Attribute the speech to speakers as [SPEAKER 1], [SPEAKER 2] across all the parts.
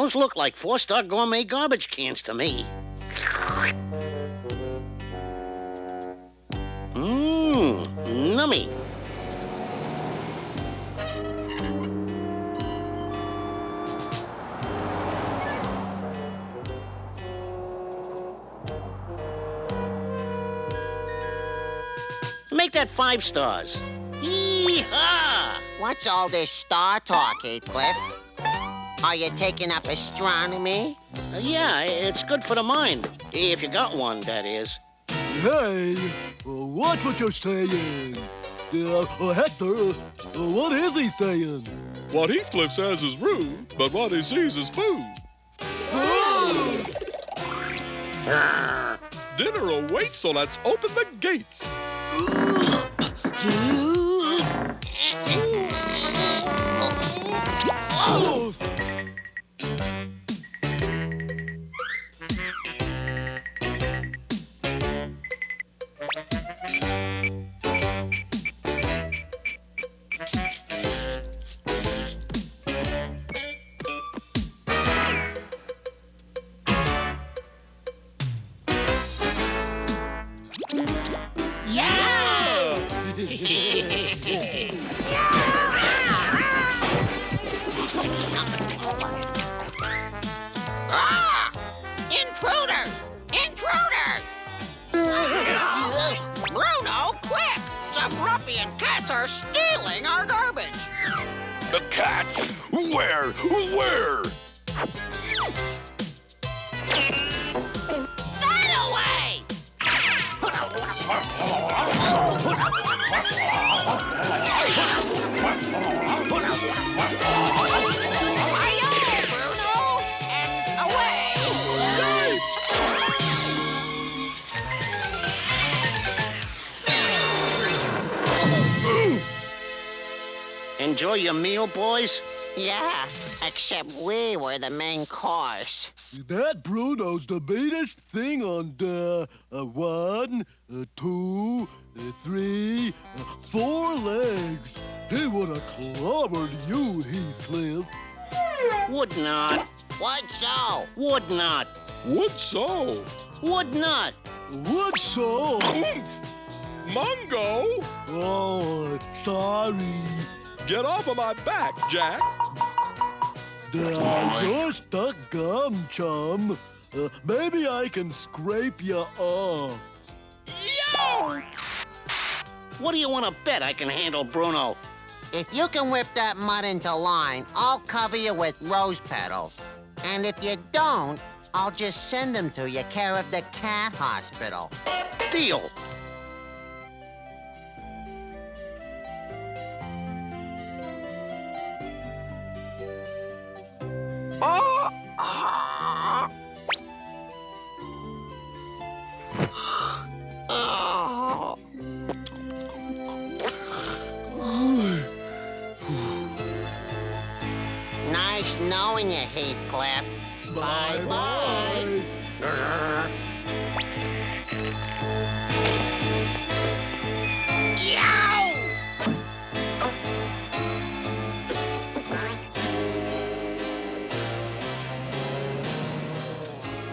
[SPEAKER 1] Those look like 4-star gourmet garbage cans to me. Nummy. Make that 5 stars. Yee-haw!
[SPEAKER 2] What's all this star talk, Heathcliff? Are you taking up astronomy?
[SPEAKER 1] Yeah, it's good for the mind. If you got one, that is.
[SPEAKER 3] Hey, watch what you're saying. Hector, what is he saying?
[SPEAKER 4] What Heathcliff says is rude, but what he sees is food.
[SPEAKER 3] Food!
[SPEAKER 4] Dinner awaits, so let's open the gates.
[SPEAKER 2] Intruders! Intruders! Bruno, quick! Some ruffian cats are stealing our garbage.
[SPEAKER 4] The cats? Where? Where?
[SPEAKER 2] That away! Aye, Bruno! And away!
[SPEAKER 1] Enjoy your meal, boys?
[SPEAKER 2] Yeah, except we were the main course.
[SPEAKER 3] That Bruno's the meanest thing on the 1, 2, 3, 4 legs. He would have clobbered you, Heathcliff.
[SPEAKER 1] Would not.
[SPEAKER 2] What so?
[SPEAKER 1] Would not.
[SPEAKER 4] Would so?
[SPEAKER 1] Would not.
[SPEAKER 3] What so?
[SPEAKER 4] Mungo!
[SPEAKER 3] Oh, sorry.
[SPEAKER 4] Get off of my back, Jack.
[SPEAKER 3] You're stuck gum, chum. Maybe I can scrape you off.
[SPEAKER 4] Yo!
[SPEAKER 1] What do you want to bet I can handle Bruno?
[SPEAKER 2] If you can whip that mud into line, I'll cover you with rose petals. And if you don't, I'll just send them to you care of the cat hospital.
[SPEAKER 1] Deal.
[SPEAKER 2] Nice knowing you, Heathcliff.
[SPEAKER 3] Bye-bye.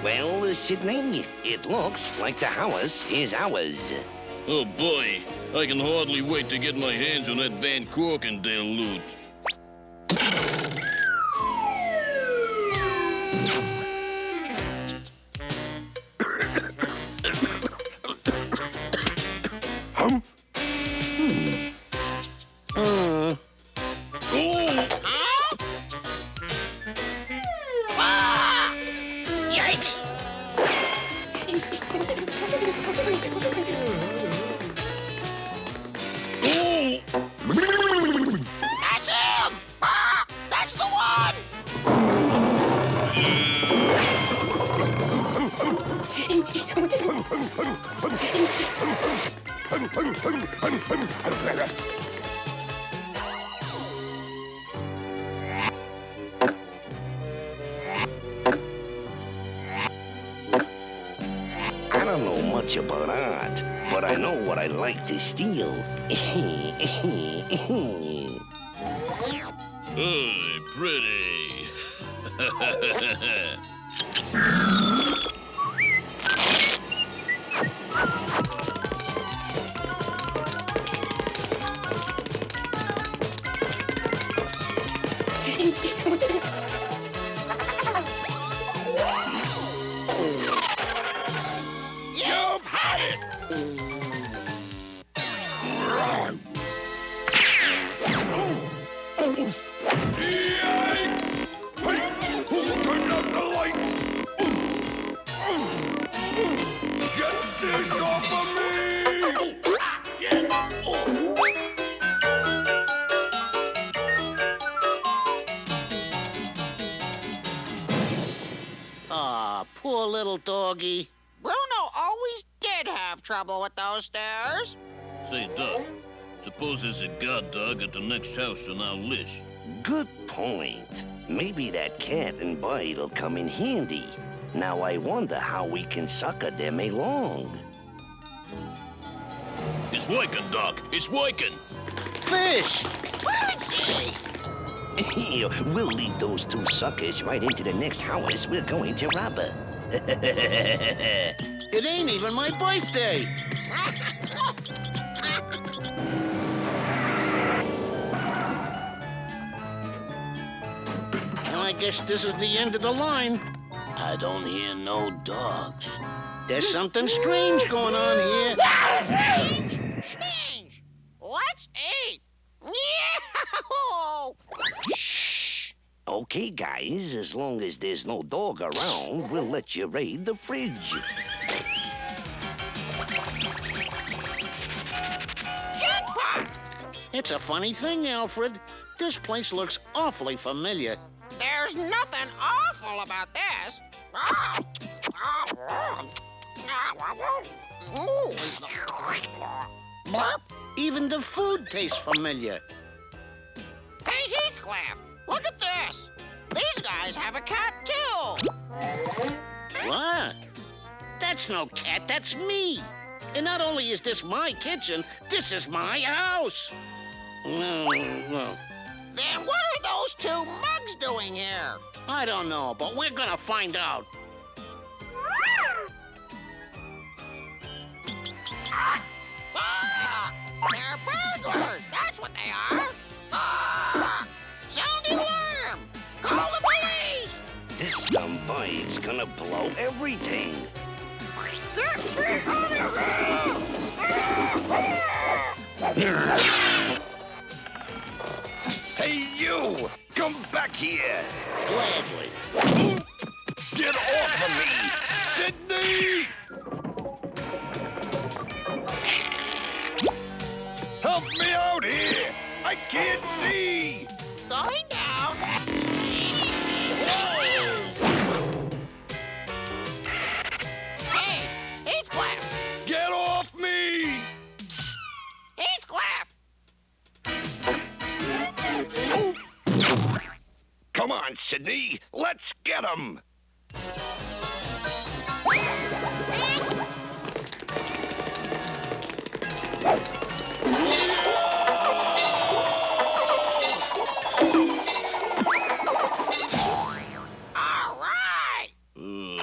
[SPEAKER 5] Well, Sydney, it looks like the house is ours.
[SPEAKER 6] Oh boy, I can hardly wait to get my hands on that Van Corkendale loot.
[SPEAKER 2] That's him! That's the one!
[SPEAKER 5] I don't know much about art, but I know what I like to steal.
[SPEAKER 6] Hey, pretty.
[SPEAKER 5] You've had it! Yikes! Hey, who turned out the lights? Get this off of me!
[SPEAKER 1] Aw, poor little doggy.
[SPEAKER 2] Bruno always did have trouble with those stairs.
[SPEAKER 6] Say, Doc, suppose there's a guard dog at the next house on our list.
[SPEAKER 5] Good point. Maybe that cat and bite will come in handy. Now I wonder how we can sucker them along.
[SPEAKER 6] It's working, Doc. It's working.
[SPEAKER 1] Fish!
[SPEAKER 5] We'll lead those two suckers right into the next house we're going to rob.
[SPEAKER 1] It ain't even my birthday. I guess this is the end of the line.
[SPEAKER 6] I don't hear no dogs.
[SPEAKER 1] There's something strange going on here.
[SPEAKER 2] Strange! Let's eat! Yahoo!
[SPEAKER 5] Shh! Okay, guys, as long as there's no dog around, we'll let you raid the fridge.
[SPEAKER 2] Jackpot!
[SPEAKER 1] It's a funny thing, Alfred. This place looks awfully familiar.
[SPEAKER 2] There's nothing awful about this.
[SPEAKER 1] Even the food tastes familiar.
[SPEAKER 2] Hey, Heathcliff, look at this. These guys have a cat, too.
[SPEAKER 1] What? That's no cat, that's me. And not only is this my kitchen, this is my house. No.
[SPEAKER 2] Then what are those two mugs doing here?
[SPEAKER 1] I don't know, but we're gonna find out.
[SPEAKER 2] Ah! They're burglars! That's what they are! Ah! Sound the alarm! Call the police!
[SPEAKER 5] This dumb bite's gonna blow everything.
[SPEAKER 2] Get me out of here!
[SPEAKER 5] Hey, you! Come back here!
[SPEAKER 1] Gladly.
[SPEAKER 5] Get off of me! Sydney! Help me out here! I can't see!
[SPEAKER 2] Going down! Hey, Heathcliff!
[SPEAKER 5] Get off me!
[SPEAKER 2] Heathcliff!
[SPEAKER 5] Come on, Sydney! Let's get him!
[SPEAKER 2] All right!
[SPEAKER 6] No!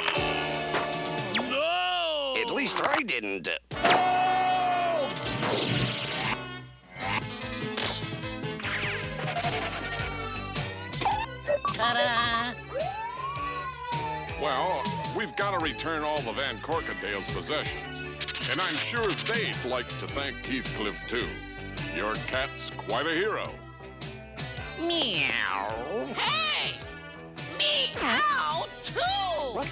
[SPEAKER 5] At least I didn't.
[SPEAKER 1] Ta-da!
[SPEAKER 4] Well, we've got to return all the Van Corkendale's possessions. And I'm sure they'd like to thank Heathcliff, too. Your cat's quite a hero.
[SPEAKER 1] Meow.
[SPEAKER 2] Hey! Meow, too!